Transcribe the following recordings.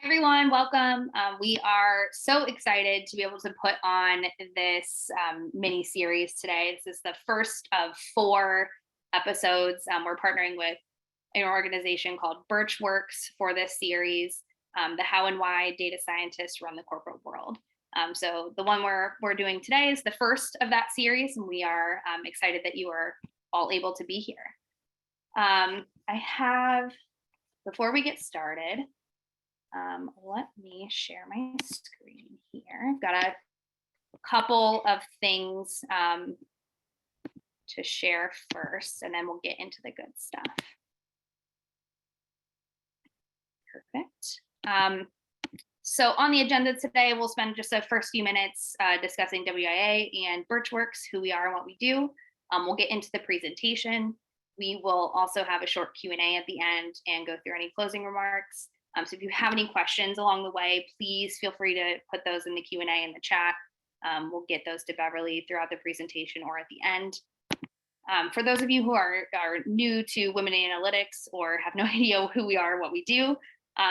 Everyone, welcome. We are so excited to be able to put on this mini series today. This is the first of 4 episodes. We're partnering with an organization called Burtch Works for this series, the How and Why Data Scientists Run the Corporate World. So the one we're doing today is the first of that series, and we are excited that you are all able to be here. Before we get started, let me share my screen here. I've got a couple of things to share first, and then we'll get into the good stuff. Perfect. So on the agenda today, we'll spend just the first few minutes discussing WIA and Burtch Works, who we are and what we do. We'll get into the presentation. We will also have a short Q&A at the end and go through any closing remarks. So if you have any questions along the way, please feel free to put those in the Q&A in the chat. We'll get those to Beverly throughout the presentation or at the end. For those of you who are new to Women in Analytics or have no idea who we are or what we do,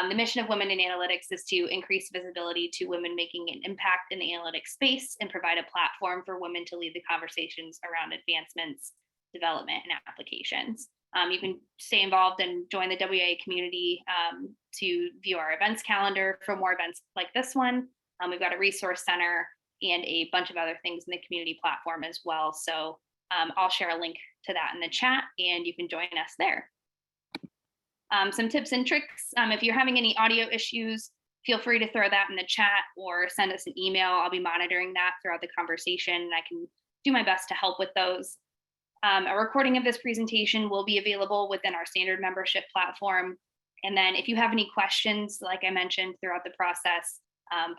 the mission of Women in Analytics is to increase visibility to women making an impact in the analytics space and provide a platform for women to lead the conversations around advancements, development, and applications. You can stay involved and join the WA community to view our events calendar for more events like this one. We've got a resource center and a bunch of other things in the community platform as well. So I'll share a link to that in the chat and you can join us there. Some tips and tricks. If you're having any audio issues, feel free to throw that in the chat or send us an email. I'll be monitoring that throughout the conversation and I can do my best to help with those. A recording of this presentation will be available within our standard membership platform. And then if you have any questions, like I mentioned throughout the process,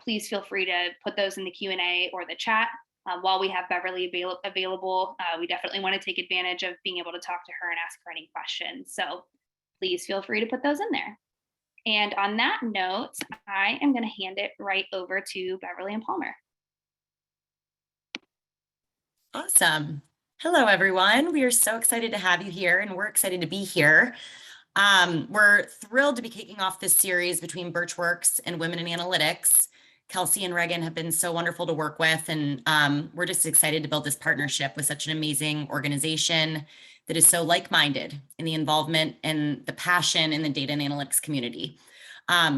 please feel free to put those in the Q&A or the chat. While we have Beverly available, we definitely want to take advantage of being able to talk to her and ask her any questions. So please feel free to put those in there. And on that note, I am going to hand it right over to Beverly and Palmer. Awesome. Hello, everyone. We are so excited to have you here, and we're excited to be here. We're thrilled to be kicking off this series between Burtch Works and Women in Analytics. Kelsey and Reagan have been so wonderful to work with, and we're just excited to build this partnership with such an amazing organization that is so like-minded in the involvement and the passion in the data and analytics community.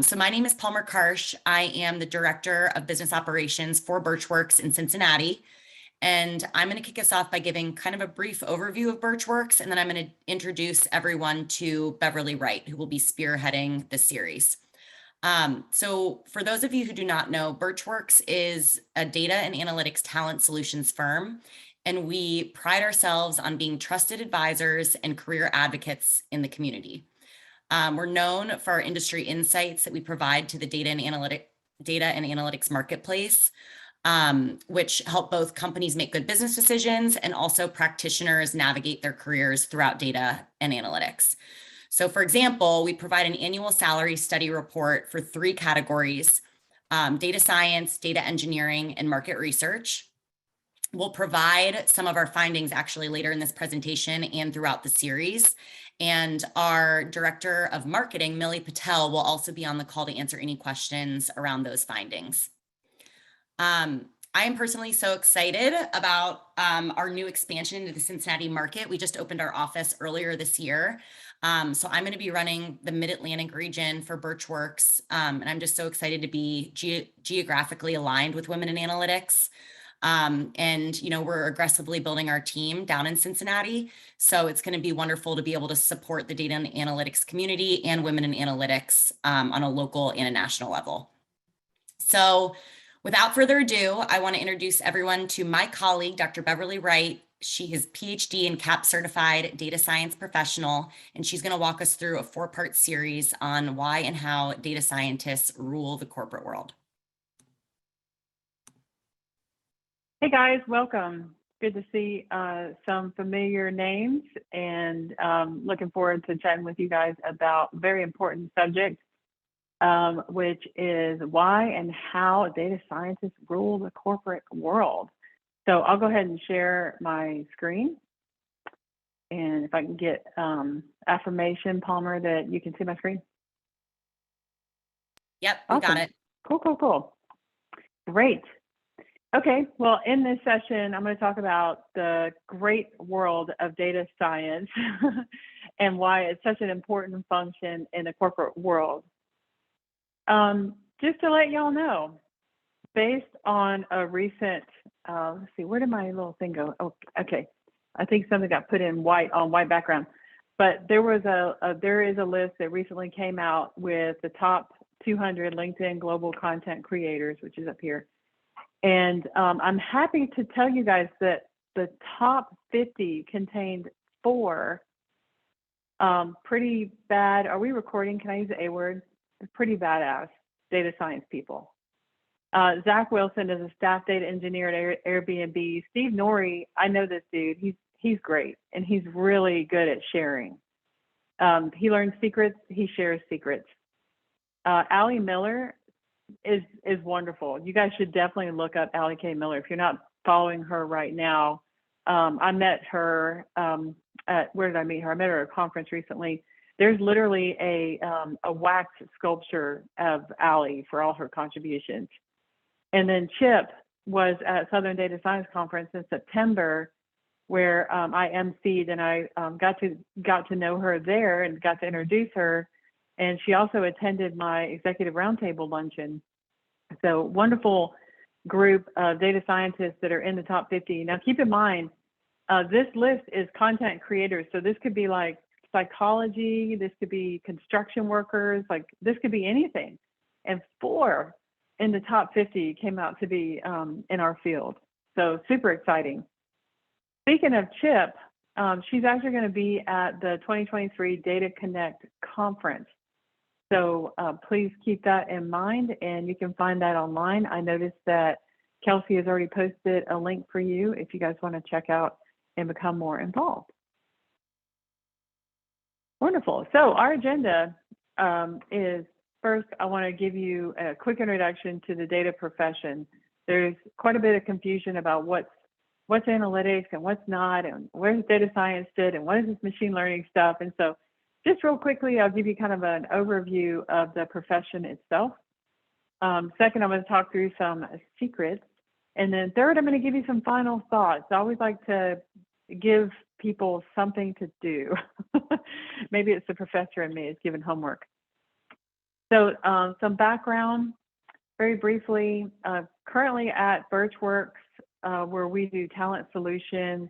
So my name is Palmer Karsh. I am the Director of Business Operations for Burtch Works in Cincinnati. And I'm going to kick us off by giving kind of a brief overview of Burtch Works, and then I'm going to introduce everyone to Beverly Wright, who will be spearheading the series. So for those of you who do not know, Burtch Works is a data and analytics talent solutions firm, and we pride ourselves on being trusted advisors and career advocates in the community. We're known for our industry insights that we provide to the data and analytics marketplace, which help both companies make good business decisions and also practitioners navigate their careers throughout data and analytics. So for example, we provide an annual salary study report for 3 categories: data science, data engineering, and market research. We'll provide some of our findings actually later in this presentation and throughout the series. And our Director of Marketing, Millie Patel, will also be on the call to answer any questions around those findings. I am personally so excited about our new expansion into the Cincinnati market. We just opened our office earlier this year. So I'm going to be running the Mid-Atlantic region for Burtch Works. And I'm just so excited to be geographically aligned with Women in Analytics. And, you know, we're aggressively building our team down in Cincinnati. So it's going to be wonderful to be able to support the data and analytics community and Women in Analytics on a local and a national level. So without further ado, I want to introduce everyone to my colleague, Dr. Beverly Wright. She is PhD and CAP certified data science professional, and she's going to walk us through a 4-part series on why and how data scientists rule the corporate world. Hey guys, welcome. Good to see some familiar names, and looking forward to chatting with you guys about a very important subject, which is why and how data scientists rule the corporate world. So I'll go ahead and share my screen. And if I can get affirmation, Palmer, that you can see my screen. Yep, we got Awesome. it. Cool. Great. Okay, well, in this session, I'm going to talk about the great world of data science and why it's such an important function in the corporate world. Just to let y'all know, based on a recent, let's see, where did my little thing go? Oh, okay. I think something got put in white on white background, but there is a list that recently came out with the top 200 LinkedIn global content creators, which is up here. And I'm happy to tell you guys that the top 50 contained 4 pretty bad, are we recording? Can I use the A word? Pretty badass data science people. Zach Wilson is a staff data engineer at Airbnb. Steve Norrie, I know this dude. He's great, and he's really good at sharing. He learns secrets. He shares secrets. Allie Miller is wonderful. You guys should definitely look up Allie K. Miller. If you're not following her right now, I met her where did I meet her? I met her at a conference recently. There's literally a wax sculpture of Allie for all her contributions. And then Chip was at Southern Data Science Conference in September, where I emceed, and I got to know her there and got to introduce her. And she also attended my executive roundtable luncheon. So wonderful group of data scientists that are in the top 50. Now keep in mind, this list is content creators. So this could be like psychology, this could be construction workers, like this could be anything. And 4 in the top 50 came out to be in our field. So super exciting. Speaking of Chip, she's actually going to be at the 2023 Data Connect conference. So please keep that in mind, and you can find that online. I noticed that Kelsey has already posted a link for you if you guys want to check out and become more involved. Wonderful. So our agenda is, first, I want to give you a quick introduction to the data profession. There's quite a bit of confusion about what's analytics and what's not, and where's data science fit, and what is this machine learning stuff. And so just real quickly, I'll give you kind of an overview of the profession itself. Second, I'm going to talk through some secrets. And then third, I'm going to give you some final thoughts. I always like to give people something to do. Maybe it's the professor in me is giving homework. So some background, very briefly, currently at Burtch Works, where we do talent solutions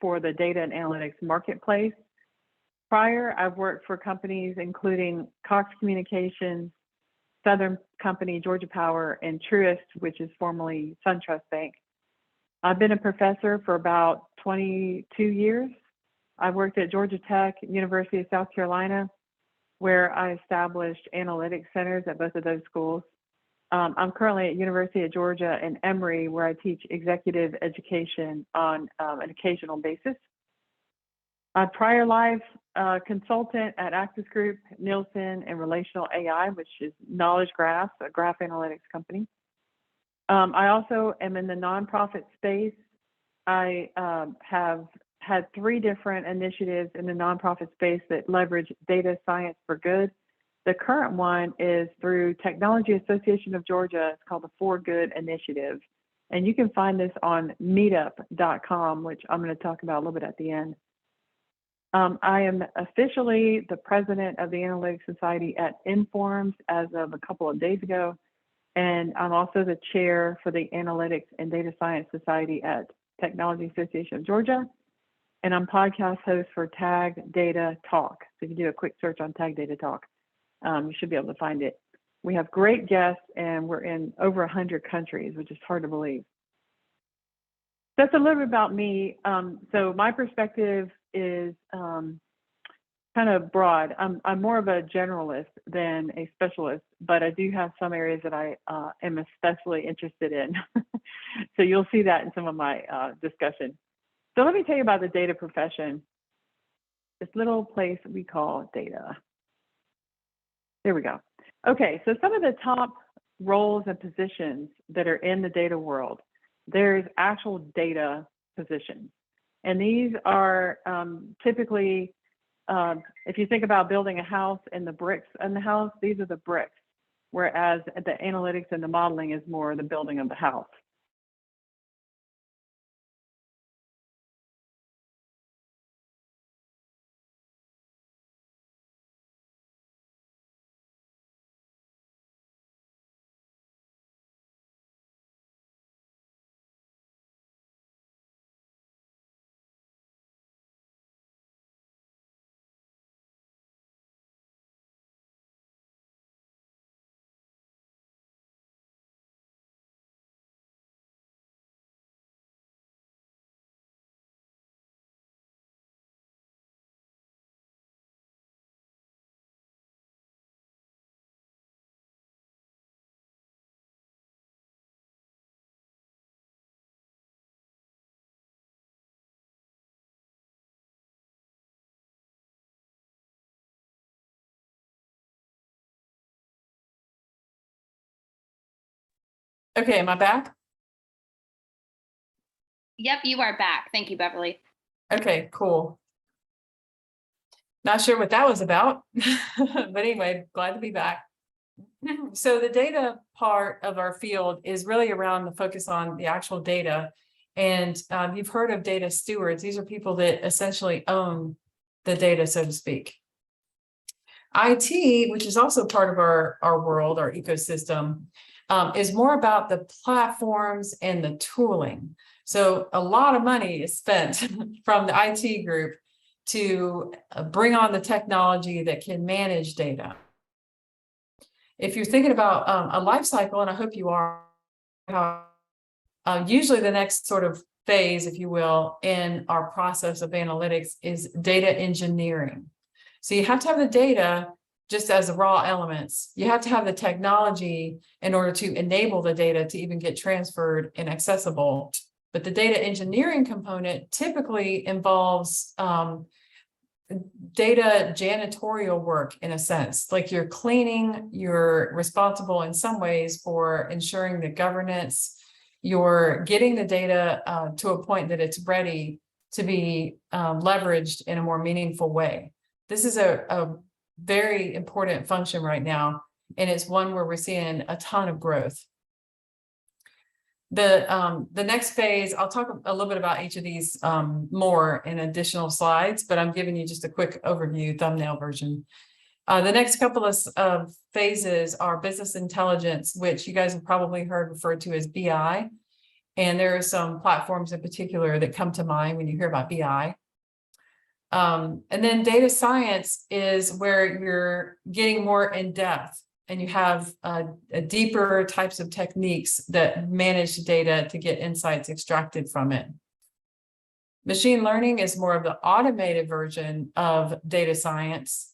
for the data and analytics marketplace. Prior, I've worked for companies including Cox Communications, Southern Company, Georgia Power, and Truist, which is formerly SunTrust Bank. I've been a professor for about 22 years. I've worked at Georgia Tech, University of South Carolina, where I established analytics centers at both of those schools. I'm currently at University of Georgia and Emory, where I teach executive education on an occasional basis. Prior life consultant at Axis Group, Nielsen, and Relational AI, which is Knowledge Graphs, a graph analytics company. I also am in the nonprofit space. I have had 3 different initiatives in the nonprofit space that leverage data science for good. The current one is through Technology Association of Georgia. It's called the For Good Initiative. And you can find this on meetup.com, which I'm going to talk about a little bit at the end. I am officially the president of the Analytics Society at Informs as of a couple of days ago. And I'm also the chair for the Analytics and Data Science Society at Technology Association of Georgia. And I'm podcast host for Tag Data Talk. So if you do a quick search on Tag Data Talk, you should be able to find it. We have great guests, and we're in over 100 countries, which is hard to believe. That's a little bit about me. So my perspective is kind of broad. I'm more of a generalist than a specialist, but I do have some areas that I am especially interested in. So you'll see that in some of my discussion. So let me tell you about the data profession, this little place we call data. There we go. Okay, so some of the top roles and positions that are in the data world, there's actual data positions. And these are typically, if you think about building a house and the bricks in the house, these are the bricks. whereas the analytics and the modeling is more the building of the house. Okay, am I back? Yep, you are back. Thank you, Beverly. Okay, cool. Not sure what that was about, but anyway, glad to be back. So the data part of our field is really around the focus on the actual data. And you've heard of data stewards. These are people that essentially own the data, so to speak. IT, which is also part of our world, our ecosystem, is more about the platforms and the tooling. So a lot of money is spent from the IT group to bring on the technology that can manage data. If you're thinking about a life cycle, and I hope you are, usually the next sort of phase, if you will, in our process of analytics is data engineering. So you have to have the data just as the raw elements. You have to have the technology in order to enable the data to even get transferred and accessible. But the data engineering component typically involves data janitorial work, in a sense, like you're cleaning, you're responsible in some ways for ensuring the governance, you're getting the data to a point that it's ready to be leveraged in a more meaningful way. This is a very important function right now, and it's one where we're seeing a ton of growth. The next phase, I'll talk a little bit about each of these more in additional slides, but I'm giving you just a quick overview thumbnail version. The next couple of phases are business intelligence, which you guys have probably heard referred to as BI. And there are some platforms in particular that come to mind when you hear about BI. And then data science is where you're getting more in depth and you have a deeper types of techniques that manage data to get insights extracted from it. Machine learning is more of the automated version of data science.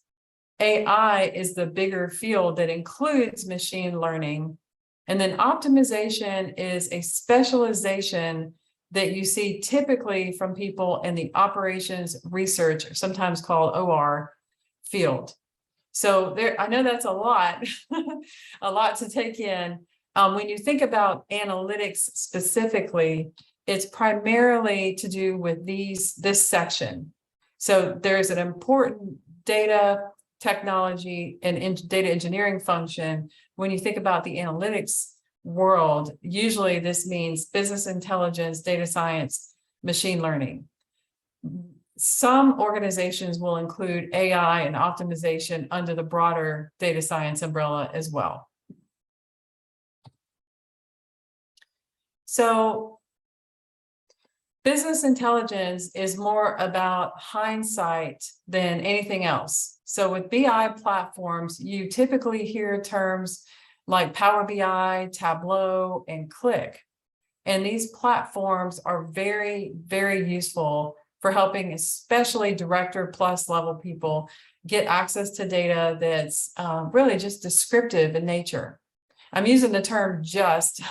AI is the bigger field that includes machine learning. And then optimization is a specialization that you see typically from people in the operations research, sometimes called OR field. So there, I know that's a lot, a lot to take in. When you think about analytics specifically, it's primarily to do with this section. So there's an important data technology and data engineering function. When you think about the analytics world, usually this means business intelligence, data science, machine learning. Some organizations will include AI and optimization under the broader data science umbrella as well. So business intelligence is more about hindsight than anything else. So with BI platforms, you typically hear terms like Power BI, Tableau, and Click. And these platforms are very, very useful for helping especially director plus level people get access to data that's really just descriptive in nature. I'm using the term just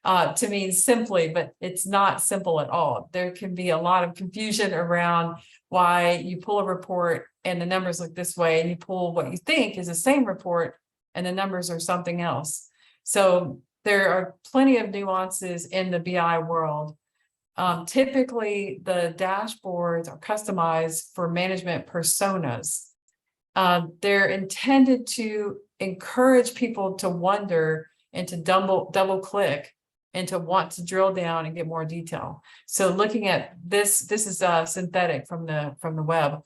to mean simply, but it's not simple at all. There can be a lot of confusion around why you pull a report and the numbers look this way, and you pull what you think is the same report and the numbers are something else. So there are plenty of nuances in the BI world. Typically, the dashboards are customized for management personas. They're intended to encourage people to wonder and to double click and to want to drill down and get more detail. So looking at this is synthetic from the web.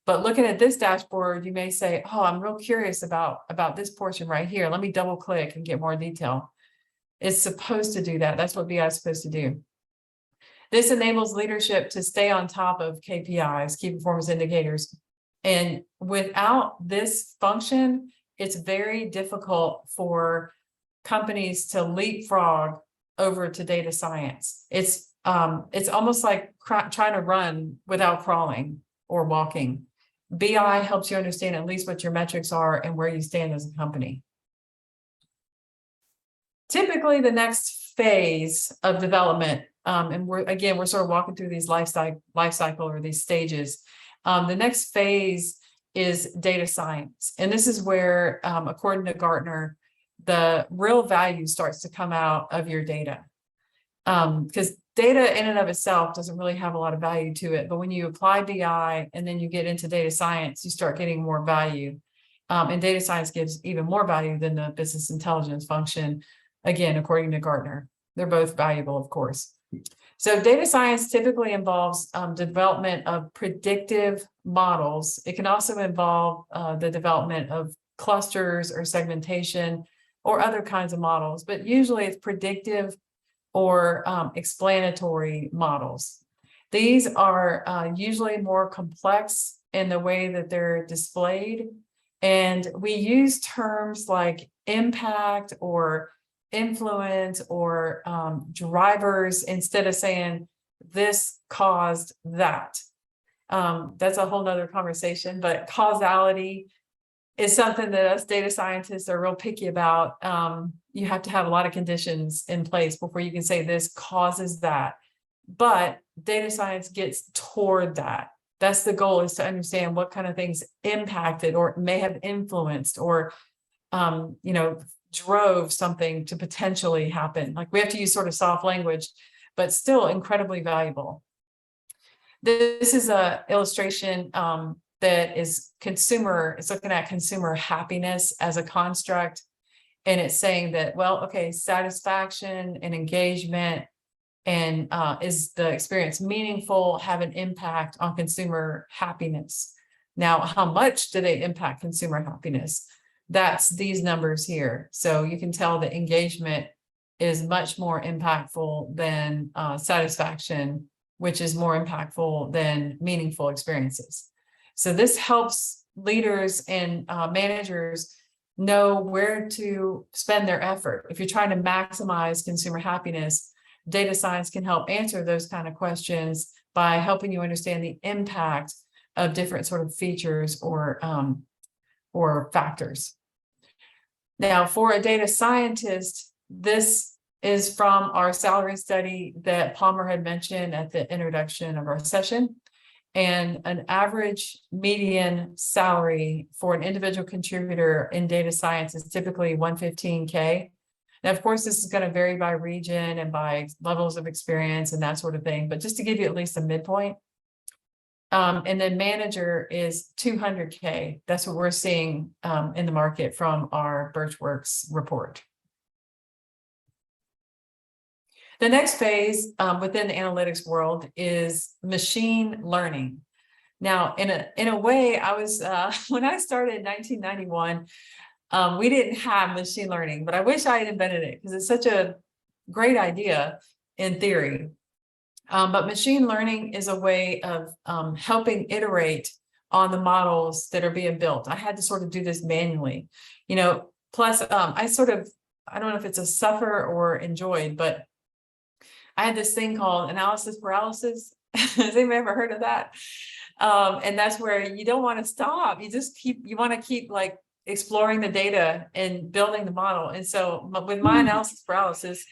But looking at this dashboard, you may say, oh, I'm real curious about this portion right here. Let me double click and get more detail. It's supposed to do that. That's what BI is supposed to do. This enables leadership to stay on top of KPIs, key performance indicators. And without this function, it's very difficult for companies to leapfrog over to data science. It's almost like trying to run without crawling or walking. BI helps you understand at least what your metrics are and where you stand as a company. Typically, the next phase of development, and we're sort of walking through these life cycle or these stages. The next phase is data science. And this is where, according to Gartner, the real value starts to come out of your data. Because data in and of itself doesn't really have a lot of value to it. But when you apply BI and then you get into data science, you start getting more value. And data science gives even more value than the business intelligence function, again, according to Gartner. They're both valuable, of course. So data science typically involves development of predictive models. It can also involve the development of clusters or segmentation or other kinds of models, but usually it's predictive or explanatory models. These are usually more complex in the way that they're displayed. And we use terms like impact or influence or drivers instead of saying this caused that. That's a whole nother conversation, but causality is something that us data scientists are real picky about. You have to have a lot of conditions in place before you can say this causes that. But data science gets toward that. That's the goal, is to understand what kind of things impacted or may have influenced or, drove something to potentially happen. Like we have to use sort of soft language, but still incredibly valuable. This is an illustration that is it's looking at consumer happiness as a construct. And it's saying that, well, okay, satisfaction and engagement and is the experience meaningful, have an impact on consumer happiness. Now, how much do they impact consumer happiness? That's these numbers here. So you can tell that engagement is much more impactful than satisfaction, which is more impactful than meaningful experiences. So this helps leaders and managers know where to spend their effort. If you're trying to maximize consumer happiness, data science can help answer those kind of questions by helping you understand the impact of different sort of features or factors. Now, for a data scientist, this is from our salary study that Palmer had mentioned at the introduction of our session. And an average median salary for an individual contributor in data science is typically $115K. Now, of course, this is going to vary by region and by levels of experience and that sort of thing, but just to give you at least a midpoint. And then manager is $200K. That's what we're seeing in the market from our Burtch Works report. The next phase within the analytics world is machine learning. Now, in a way, I was when I started in 1991, we didn't have machine learning, but I wish I had invented it because it's such a great idea in theory. But machine learning is a way of helping iterate on the models that are being built. I had to sort of do this manually, plus I don't know if it's a suffer or enjoyed, but I had this thing called analysis paralysis. Has anybody ever heard of that? And that's where you don't want to stop. You want to keep like exploring the data and building the model. And so with my analysis paralysis,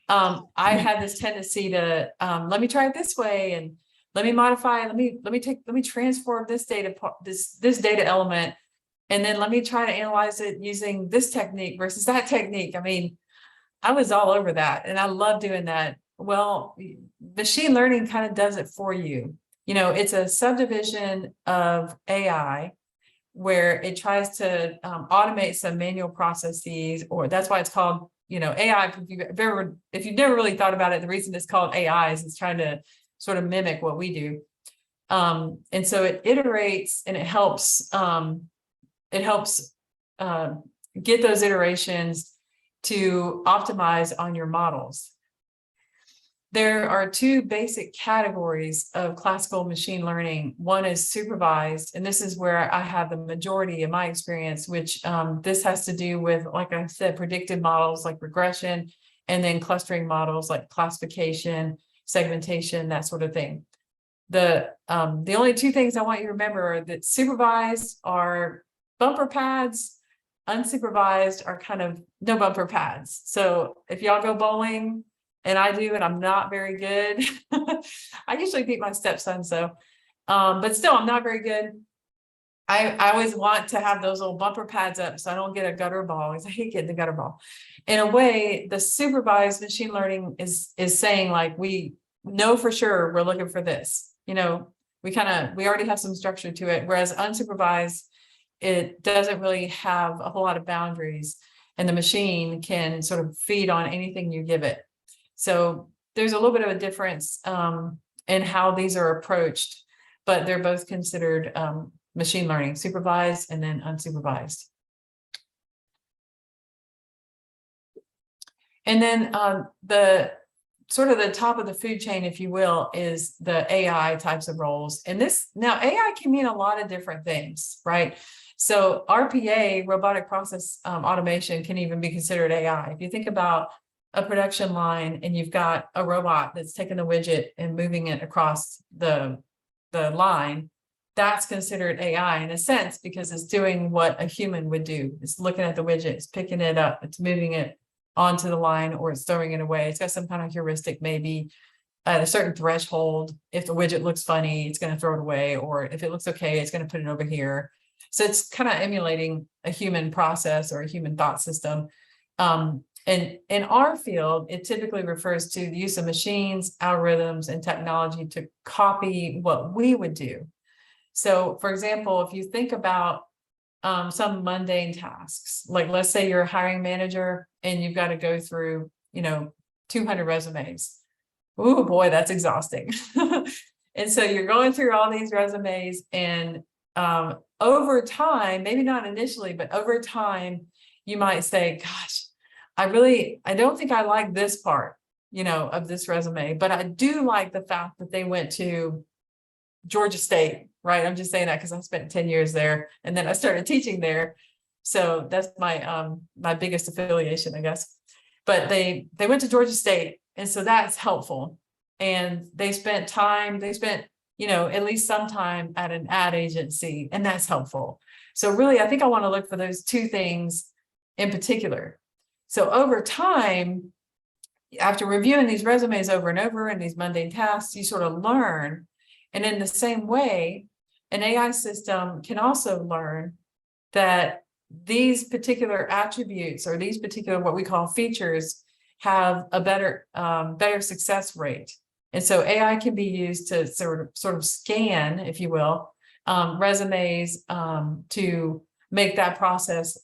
I had this tendency to let me try it this way and let me modify, let me transform this data this data element, and then let me try to analyze it using this technique versus that technique. I mean, I was all over that and I love doing that. Well, machine learning kind of does it for you. It's a subdivision of AI where it tries to automate some manual processes, or that's why it's called, AI. If you've never really thought about it, the reason it's called AI is it's trying to sort of mimic what we do. And so it iterates and it helps get those iterations to optimize on your models. There are two basic categories of classical machine learning. One is supervised, and this is where I have the majority of my experience, which this has to do with, like I said, predictive models like regression, and then clustering models like classification, segmentation, that sort of thing. The only two things I want you to remember are that supervised are bumper pads, unsupervised are kind of no bumper pads. So if y'all go bowling, and I do, and I'm not very good. I usually beat my stepson, so, but still, I'm not very good. I always want to have those little bumper pads up so I don't get a gutter ball, because I hate getting the gutter ball. In a way, the supervised machine learning is saying, like, we know for sure we're looking for this. We already have some structure to it, whereas unsupervised, it doesn't really have a whole lot of boundaries, and the machine can sort of feed on anything you give it. So there's a little bit of a difference in how these are approached, but they're both considered machine learning, supervised and then unsupervised. And then the sort of the top of the food chain, if you will, is the AI types of roles. And now AI can mean a lot of different things, right? So RPA, robotic process automation, can even be considered AI. If you think about a production line and you've got a robot that's taking the widget and moving it across the line, that's considered AI in a sense, because it's doing what a human would do. It's looking at the widget, it's picking it up, it's moving it onto the line, or it's throwing it away. It's got some kind of heuristic, maybe at a certain threshold. If the widget looks funny, it's going to throw it away, or if it looks okay, it's going to put it over here. So it's kind of emulating a human process or a human thought system. And in our field, it typically refers to the use of machines, algorithms, and technology to copy what we would do. So, for example, if you think about some mundane tasks, like let's say you're a hiring manager and you've got to go through, 200 resumes. Oh boy, that's exhausting. And so you're going through all these resumes, and over time, maybe not initially, but over time, you might say, gosh, I don't think I like this part, of this resume, but I do like the fact that they went to Georgia State, right? I'm just saying that because I spent 10 years there, and then I started teaching there. So that's my my biggest affiliation, I guess. But they went to Georgia State, and so that's helpful. And they spent at least some time at an ad agency, and that's helpful. So really, I think I want to look for those two things in particular. So over time, after reviewing these resumes over and over and these mundane tasks, you sort of learn. And in the same way, an AI system can also learn that these particular attributes, or these particular what we call features, have a better success rate. And so AI can be used to sort of scan, if you will, resumes to make that process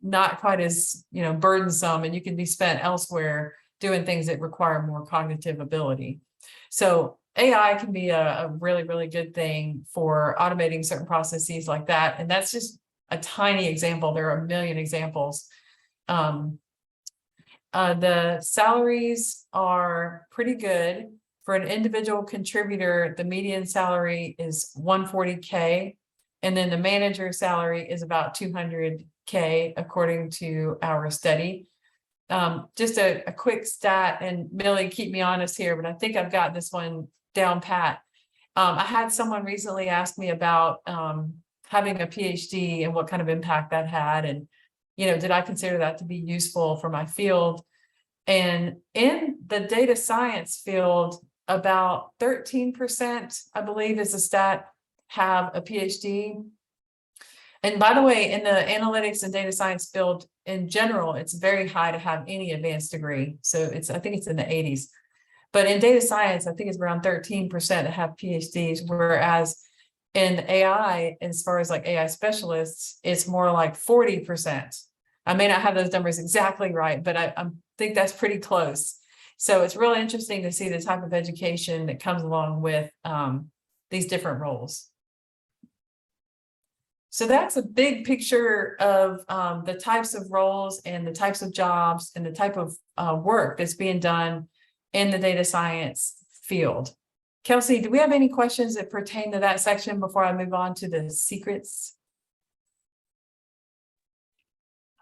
not quite as burdensome, and you can be spent elsewhere doing things that require more cognitive ability. So AI can be a really, really good thing for automating certain processes like that. And that's just a tiny example. There are a million examples. The salaries are pretty good. For an individual contributor, the median salary is $140K, and then the manager salary is about $200K, according to our study. Just a quick stat, and Millie, keep me honest here, but I think I've got this one down pat. I had someone recently ask me about having a PhD and what kind of impact that had, and did I consider that to be useful for my field? And in the data science field, about 13%, I believe is the stat, have a PhD. And by the way, in the analytics and data science field in general, it's very high to have any advanced degree. So I think it's in the 80s. But in data science, I think it's around 13% that have PhDs, whereas In AI, as far as like AI specialists, it's more like 40%. I may not have those numbers exactly right, but I think that's pretty close. So it's really interesting to see the type of education that comes along with these different roles. So that's a big picture of the types of roles and the types of jobs and the type of work that's being done in the data science field. Kelsey, do we have any questions that pertain to that section before I move on to the secrets?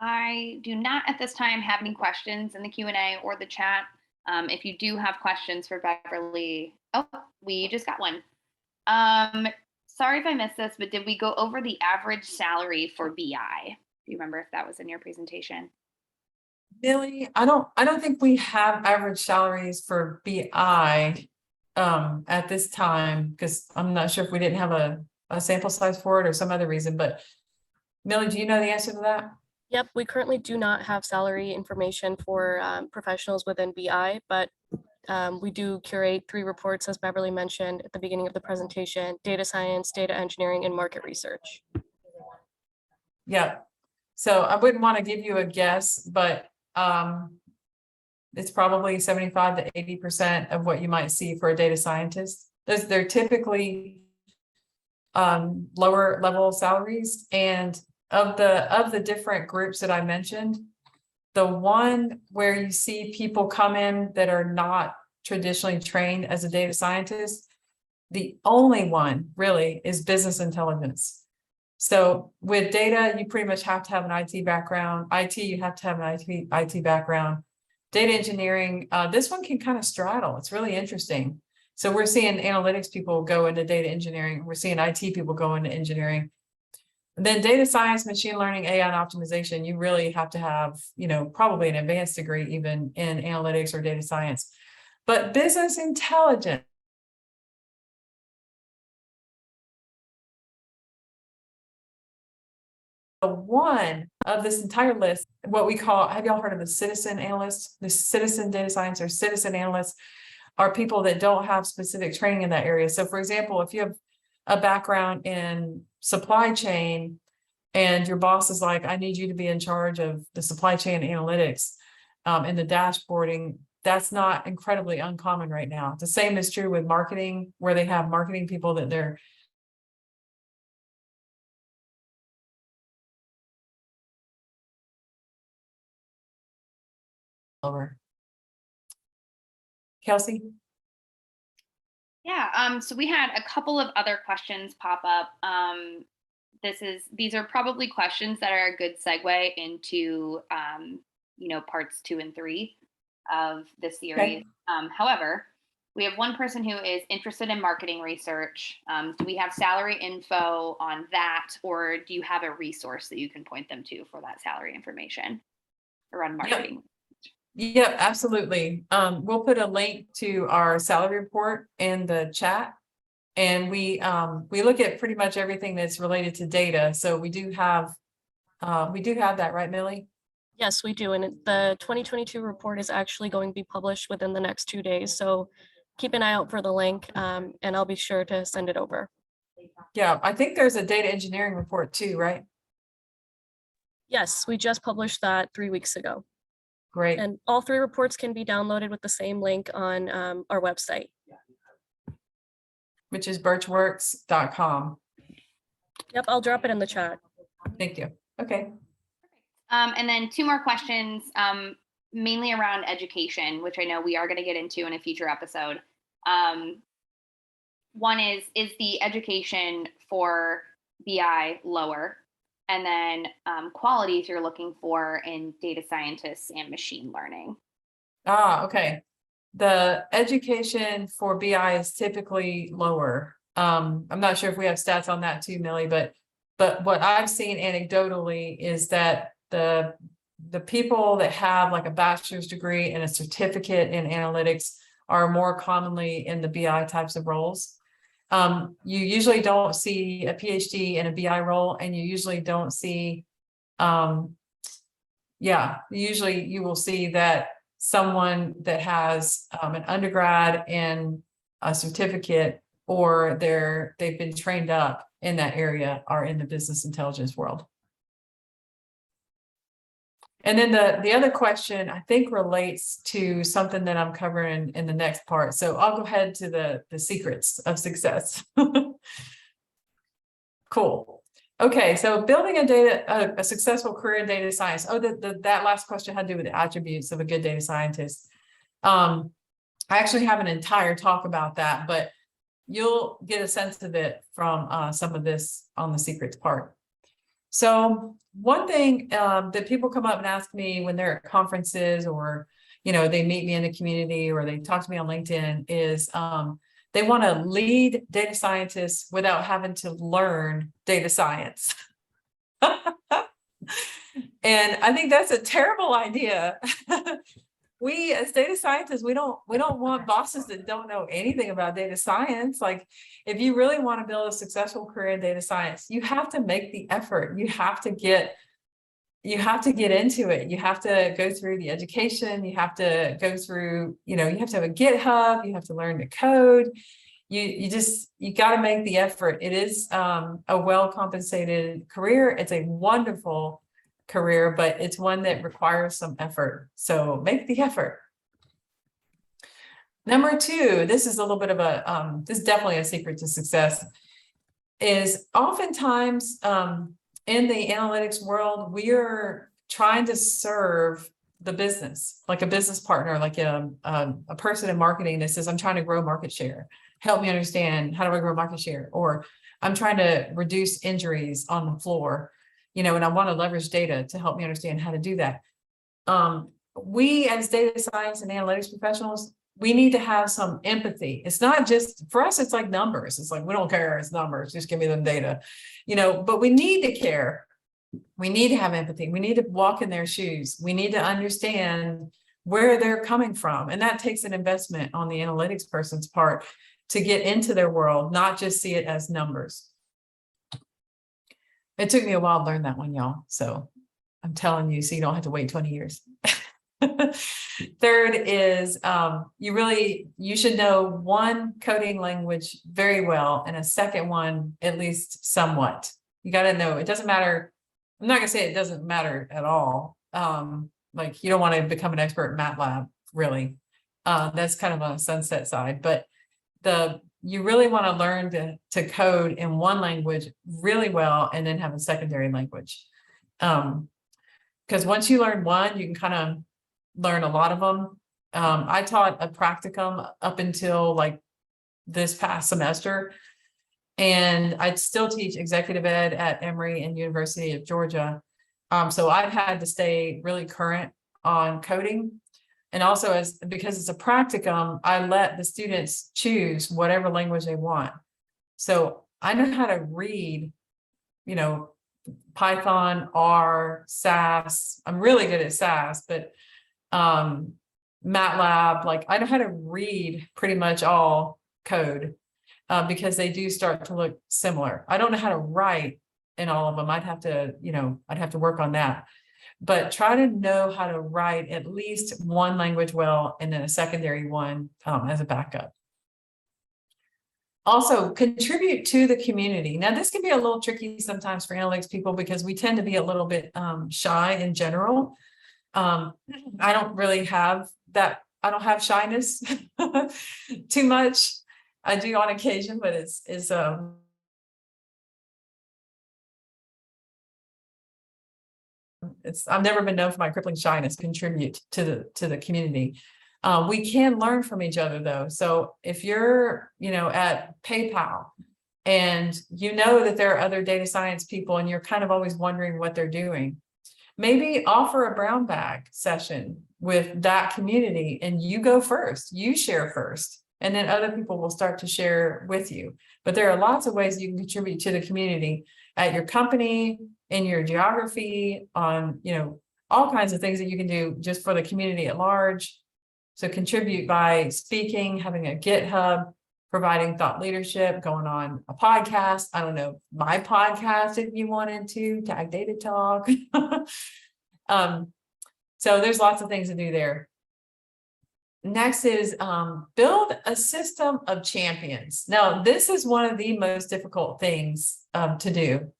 I do not at this time have any questions in the Q&A or the chat. If you do have questions for Beverly, oh, we just got one. Sorry if I missed this, but did we go over the average salary for BI? Do you remember if that was in your presentation? Billy, I don't think we have average salaries for BI at this time, because I'm not sure if we didn't have a sample size for it or some other reason, but Millie, do you know the answer to that? Yep, we currently do not have salary information for professionals within BI, but we do curate 3 reports, as Beverly mentioned at the beginning of the presentation: data science, data engineering, and market research. Yeah, so I wouldn't want to give you a guess, but it's probably 75 to 80% of what you might see for a data scientist. They're typically lower level salaries, and of the different groups that I mentioned, the one where you see people come in that are not traditionally trained as a data scientist, the only one really is business intelligence. So with data, you pretty much have to have an IT background. IT, you have to have an IT background. Data engineering, this one can kind of straddle. It's really interesting. So we're seeing analytics people go into data engineering. We're seeing IT people go into engineering. And then data science, machine learning, AI, and optimization, you really have to have, probably an advanced degree even in analytics or data science. But business intelligence, one of this entire list, what we call, have y'all heard of the citizen analysts? The citizen data science or citizen analysts are people that don't have specific training in that area. So for example, if you have a background in supply chain and your boss is like, I need you to be in charge of the supply chain analytics and the dashboarding, that's not incredibly uncommon right now. The same is true with marketing, where they have marketing people that they're over. Kelsey? Yeah, so we had a couple of other questions pop up. These are probably questions that are a good segue into, parts 2 and 3 of the series. Okay. However, we have one person who is interested in marketing research. Do we have salary info on that, or do you have a resource that you can point them to for that salary information around marketing? Yep, absolutely. We'll put a link to our salary report in the chat, and we look at pretty much everything that's related to data. So we do have that, right, Millie? Yes, we do. And the 2022 report is actually going to be published within the next 2 days. So keep an eye out for the link, and I'll be sure to send it over. Yeah, I think there's a data engineering report too, right? Yes, we just published that 3 weeks ago. Great. And all 3 reports can be downloaded with the same link on our website, Which is birchworks.com. Yep, I'll drop it in the chat. Thank you. Okay. And then 2 more questions, mainly around education, which I know we are going to get into in a future episode. One is the education for BI lower? And then qualities you're looking for in data scientists and machine learning. Okay. The education for BI is typically lower. I'm not sure if we have stats on that too, Millie, but what I've seen anecdotally is that the people that have like a bachelor's degree and a certificate in analytics are more commonly in the BI types of roles. You usually don't see a PhD in a BI role, and you usually don't see, usually you will see that someone that has an undergrad and a certificate or they've been trained up in that area are in the business intelligence world. And then the other question I think relates to something that I'm covering in the next part. So I'll go ahead to the secrets of success. Cool. Okay, so building a successful career in data science. Oh, that last question had to do with the attributes of a good data scientist. I actually have an entire talk about that, but you'll get a sense of it from some of this on the secrets part. So one thing that people come up and ask me when they're at conferences, or they meet me in the community, or they talk to me on LinkedIn, is they want to lead data scientists without having to learn data science. And I think that's a terrible idea. We as data scientists, we don't want bosses that don't know anything about data science. Like, if you really want to build a successful career in data science, you have to make the effort. You have to get into it. You have to go through the education. You have to go through, you have to have a GitHub. You have to learn to code. You got to make the effort. It is a well-compensated career. It's a wonderful career, but it's one that requires some effort. So make the effort. Number two, this is a little bit of this is definitely a secret to success, is oftentimes in the analytics world, we are trying to serve the business, like a business partner, like a person in marketing that says, I'm trying to grow market share. Help me understand, how do I grow market share? Or I'm trying to reduce injuries on the floor. And I want to leverage data to help me understand how to do that. We as data science and analytics professionals, we need to have some empathy. It's not just, for us, it's like numbers. It's like, we don't care, it's numbers, just give me them data, but we need to care. We need to have empathy. We need to walk in their shoes. We need to understand where they're coming from. And that takes an investment on the analytics person's part to get into their world, not just see it as numbers. It took me a while to learn that one, y'all. So I'm telling you, so you don't have to wait 20 years. Third is you should know one coding language very well and a second one at least somewhat. You got to know. It doesn't matter. I'm not gonna say it doesn't matter at all. Like, you don't want to become an expert in MATLAB, really. That's kind of on a sunset side, but you really want to learn to code in one language really well and then have a secondary language. Because once you learn one, you can kind of learn a lot of them. I taught a practicum up until like this past semester, and I'd still teach executive ed at Emory and University of Georgia. So I've had to stay really current on coding. And also, because it's a practicum, I let the students choose whatever language they want. So I know how to read, Python, R, SAS. I'm really good at SAS, but MATLAB, like, I know how to read pretty much all code because they do start to look similar. I don't know how to write in all of them. I'd have to work on that. But try to know how to write at least one language well, and then a secondary one as a backup. Also, contribute to the community. Now, this can be a little tricky sometimes for analytics people because we tend to be a little bit shy in general. I don't really have that. I don't have shyness too much. I do on occasion, but I've never been known for my crippling shyness. Contribute to the community. We can learn from each other though. So if you're, at PayPal and that there are other data science people and you're kind of always wondering what they're doing, maybe offer a brown bag session with that community and you go first, you share first, and then other people will start to share with you. But there are lots of ways you can contribute to the community at your company, in your geography, on, all kinds of things that you can do just for the community at large. So contribute by speaking, having a GitHub, providing thought leadership, going on a podcast. I don't know, my podcast, if you wanted to, Tag Data Talk. So there's lots of things to do there. Next is build a system of champions. Now, this is one of the most difficult things to do,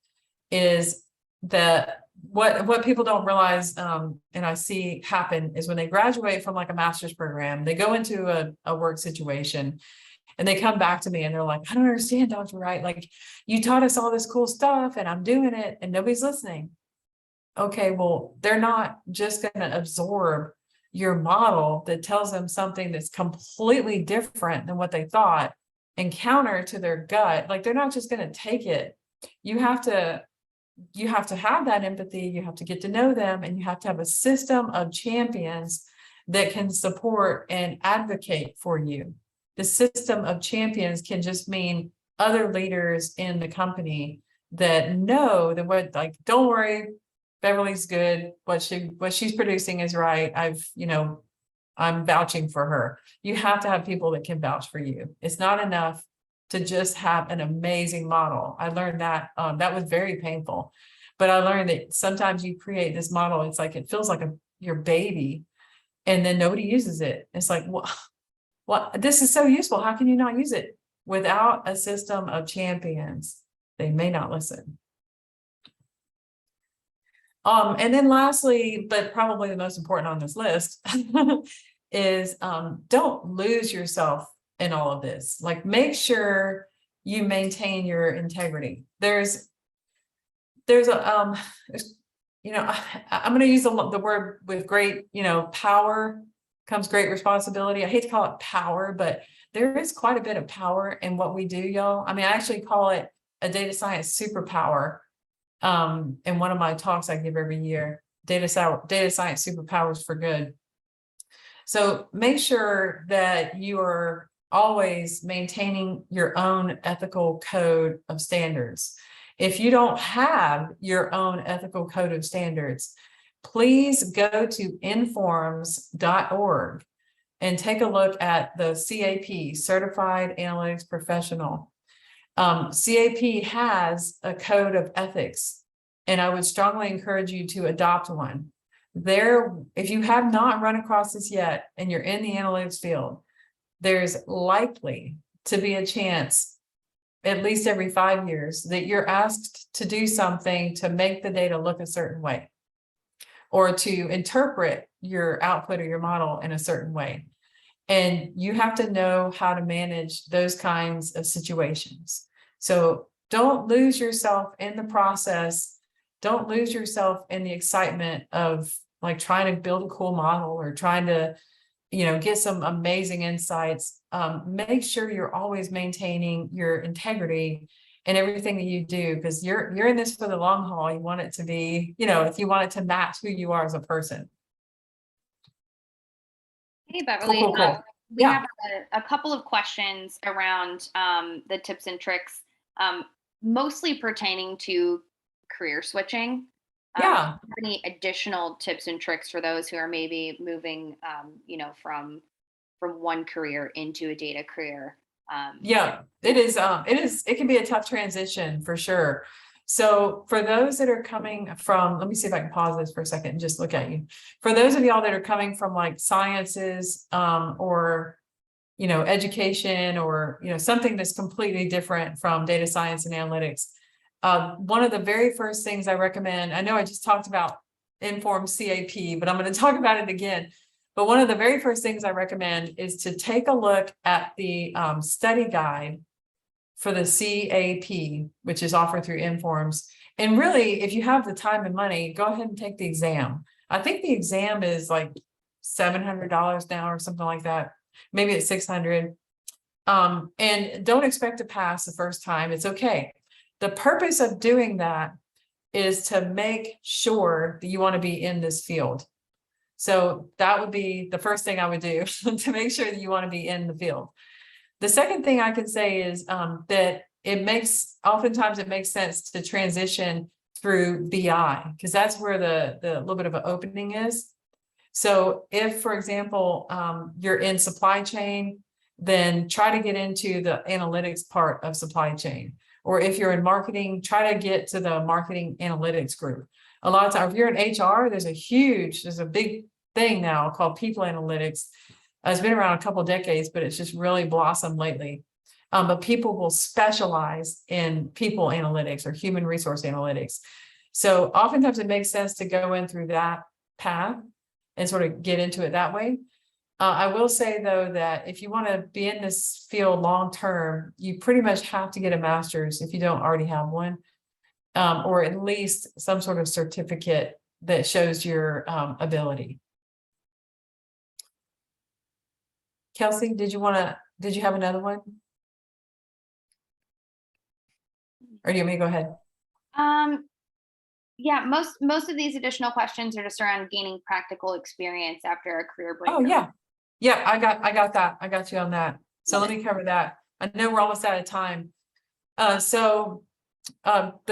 is that what people don't realize, and I see happen, is when they graduate from like a master's program, they go into a work situation and they come back to me and they're like, I don't understand, Dr. Wright, like you taught us all this cool stuff and I'm doing it and nobody's listening. Okay, well, they're not just going to absorb your model that tells them something that's completely different than what they thought and counter to their gut. Like they're not just going to take it. You have to have that empathy. You have to get to know them, and you have to have a system of champions that can support and advocate for you. The system of champions can just mean other leaders in the company that know that what, like, don't worry, Beverly's good. What she's producing is right. I'm vouching for her. You have to have people that can vouch for you. It's not enough to just have an amazing model. I learned that that was very painful, but I learned that sometimes you create this model. It's like, it feels like your baby, and then nobody uses it. It's like, what? This is so useful. How can you not use it? Without a system of champions, they may not listen. And then lastly, but probably the most important on this list, is don't lose yourself in all of this. Like, make sure you maintain your integrity. There's a, I'm going to use the word with great, power comes great responsibility. I hate to call it power, but there is quite a bit of power in what we do, y'all. I mean, I actually call it a data science superpower. In one of my talks I give every year, data science superpowers for good. So make sure that you are always maintaining your own ethical code of standards. If you don't have your own ethical code of standards, please go to informs.org and take a look at the CAP, Certified Analytics Professional. CAP has a code of ethics, and I would strongly encourage you to adopt one. If you have not run across this yet and you're in the analytics field, there's likely to be a chance, at least every 5 years, that you're asked to do something to make the data look a certain way, or to interpret your output or your model in a certain way. And you have to know how to manage those kinds of situations. So don't lose yourself in the process. Don't lose yourself in the excitement of like trying to build a cool model or trying to, get some amazing insights. Make sure you're always maintaining your integrity in everything that you do, because you're in this for the long haul. You want it to be, if you want it to match who you are as a person. Hey, Beverly. Cool. We have a couple of questions around the tips and tricks, mostly pertaining to career switching. Any additional tips and tricks for those who are maybe moving, from one career into a data career? It can be a tough transition for sure. So for those that are coming from, let me see if I can pause this for a second and just look at you. For those of y'all that are coming from like sciences, or, education, or, something that's completely different from data science and analytics. One of the very first things I recommend, I know I just talked about Informed CAP, but I'm going to talk about it again. But one of the very first things I recommend is to take a look at the study guide for the CAP, which is offered through Informs. And really, if you have the time and money, go ahead and take the exam. I think the exam is like $700 now or something like that. Maybe it's $600. And don't expect to pass the first time. It's okay. The purpose of doing that is to make sure that you want to be in this field. So that would be the first thing I would do to make sure that you want to be in the field. The second thing I can say is that oftentimes it makes sense to transition through BI, because that's where the little bit of an opening is. So if, for example, you're in supply chain, then try to get into the analytics part of supply chain. Or if you're in marketing, try to get to the marketing analytics group. A lot of times, if you're in HR, there's a big thing now called people analytics It's been around a couple decades, but it's just really blossomed lately. But people will specialize in people analytics or human resource analytics. So oftentimes it makes sense to go in through that path and sort of get into it that way. I will say, though, that if you want to be in this field long term, you pretty much have to get a master's if you don't already have one, or at least some sort of certificate that shows your ability. Kelsey, did you have another one? Or do you want me to go ahead? Yeah, most of these additional questions are just around gaining practical experience after a career break. Oh, yeah. Yeah, I got that. I got you on that. So let me cover that. I know we're almost out of time. The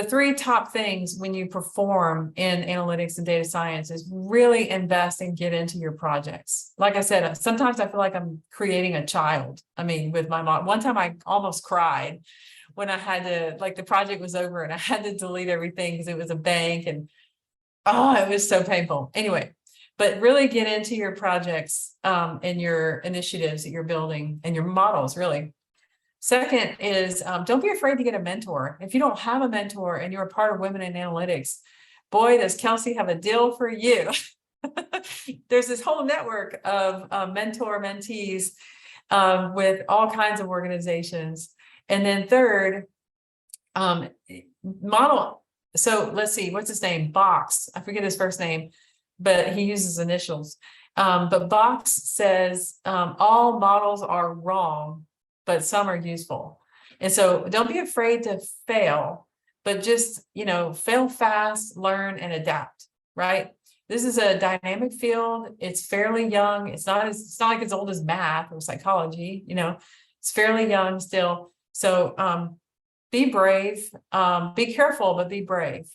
three top things when you perform in analytics and data science is really invest and get into your projects. Like I said, sometimes I feel like I'm creating a child. I mean, with my mom, one time I almost cried when I had to, like, the project was over and I had to delete everything because it was a bank, and it was so painful. Anyway, but really get into your projects and your initiatives that you're building and your models, really. Second is don't be afraid to get a mentor. If you don't have a mentor and you're a part of Women in Analytics, boy, does Kelsey have a deal for you. There's this whole network of mentor mentees with all kinds of organizations. And then third, model. So let's see, what's his name? Box. I forget his first name, but he uses initials. But Box says all models are wrong, but some are useful. And so don't be afraid to fail, but just, fail fast, learn, and adapt, right? This is a dynamic field. It's fairly young. It's not like as old as math or psychology, it's fairly young still. So be brave, be careful, but be brave.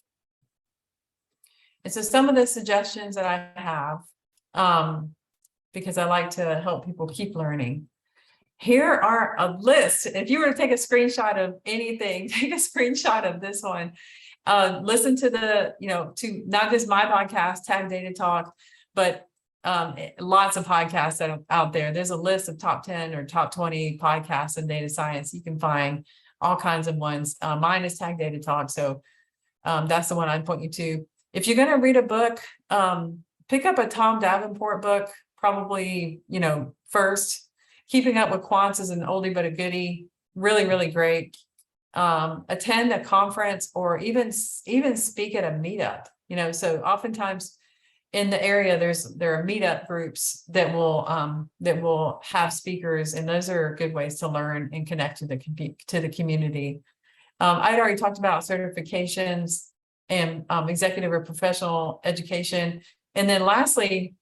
And so some of the suggestions that I have, because I like to help people keep learning. Here are a list. If you were to take a screenshot of anything, take a screenshot of this one. Listen to to not just my podcast, Tag Data Talk, but lots of podcasts that are out there. There's a list of top 10 or top 20 podcasts in data science. You can find all kinds of ones. Mine is Tag Data Talk. So that's the one I'd point you to. If you're going to read a book, pick up a Tom Davenport book, probably, first. Keeping Up with Quants is an oldie but a goodie. Really, really great. Attend a conference or even speak at a meetup. So oftentimes in the area there are meetup groups that will have speakers, and those are good ways to learn and connect to the community. I'd already talked about certifications and executive or professional education, and then lastly,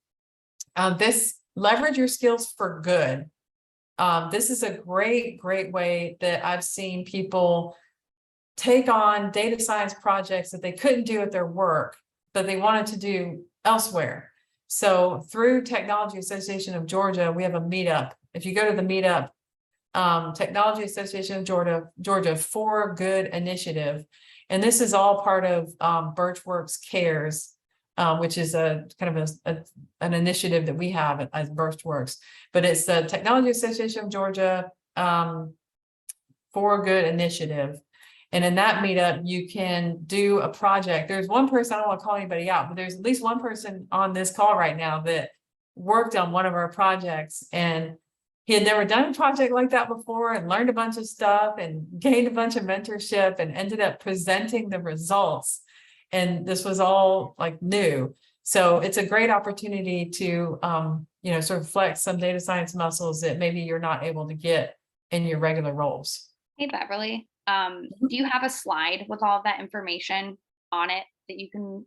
leverage your skills for good. This is a great way that I've seen people take on data science projects that they couldn't do at their work, but they wanted to do elsewhere. So through Technology Association of Georgia, we have a meetup. If you go to the meetup, Technology Association of Georgia For Good initiative, and this is all part of Burtch Works Cares, which is a kind of an initiative that we have as Burtch Works, but it's the Technology Association of Georgia For Good initiative. And in that meetup, you can do a project. There's one person, I don't want to call anybody out, but there's at least one person on this call right now that worked on one of our projects, and he had never done a project like that before and learned a bunch of stuff and gained a bunch of mentorship and ended up presenting the results. And this was all like new. So it's a great opportunity to, sort of flex some data science muscles that maybe you're not able to get in your regular roles. Hey, Beverly, do you have a slide with all of that information on it that you can?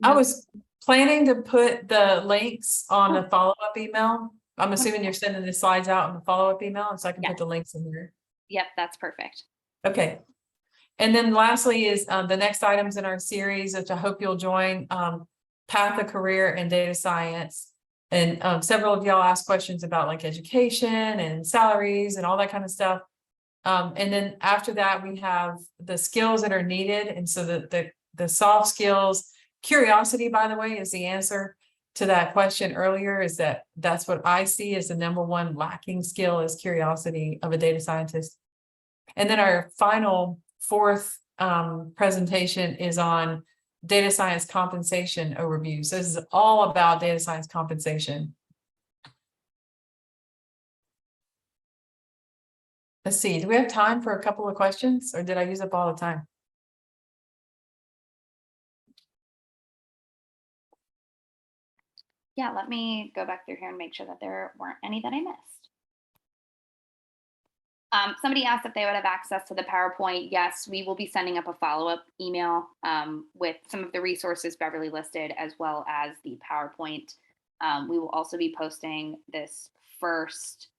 I was planning to put the links on the follow-up email. I'm assuming you're sending the slides out in the follow-up email, so I can put the links in there. Yep, that's perfect. Okay. And then lastly is the next items in our series, which I hope you'll join, Path of Career in Data Science. And several of y'all asked questions about like education and salaries and all that kind of stuff. And then after that, we have the skills that are needed. And so the soft skills, curiosity, by the way, is the answer. to that question earlier is that that's what I see as the number one lacking skill is curiosity of a data scientist. And then our final fourth presentation is on data science compensation overview. So this is all about data science compensation. Let's see, do we have time for a couple of questions or did I use up all the time? Yeah, let me go back through here and make sure that there weren't any that I missed. Somebody asked if they would have access to the PowerPoint. Yes, we will be sending up a follow-up email with some of the resources Beverly listed, as well as the PowerPoint. We will also be posting this first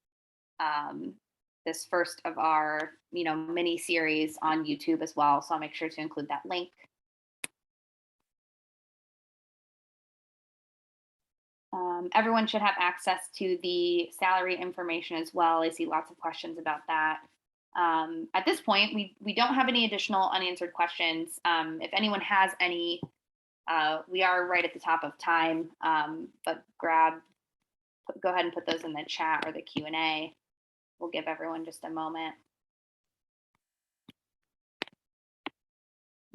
of our mini series on YouTube as well. So I'll make sure to include that link. Everyone should have access to the salary information as well. I see lots of questions about that. At this point, we don't have any additional unanswered questions. If anyone has any, we are right at the top of time, but go ahead and put those in the chat or the Q&A. We'll give everyone just a moment.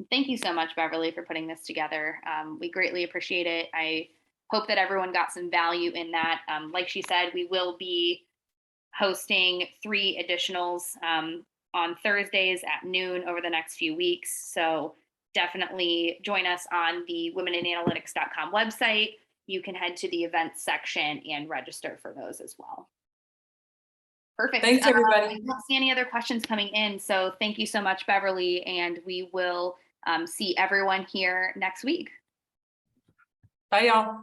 Thank you so much, Beverly, for putting this together. We greatly appreciate it. I hope that everyone got some value in that. Like she said, we will be hosting 3 additionals on Thursdays at noon over the next few weeks. So definitely join us on the womenandanalytics.com website. You can head to the events section and register for those as well. Perfect. Thanks, everybody. I don't see any other questions coming in. So thank you so much, Beverly. And we will see everyone here next week. Bye, y'all.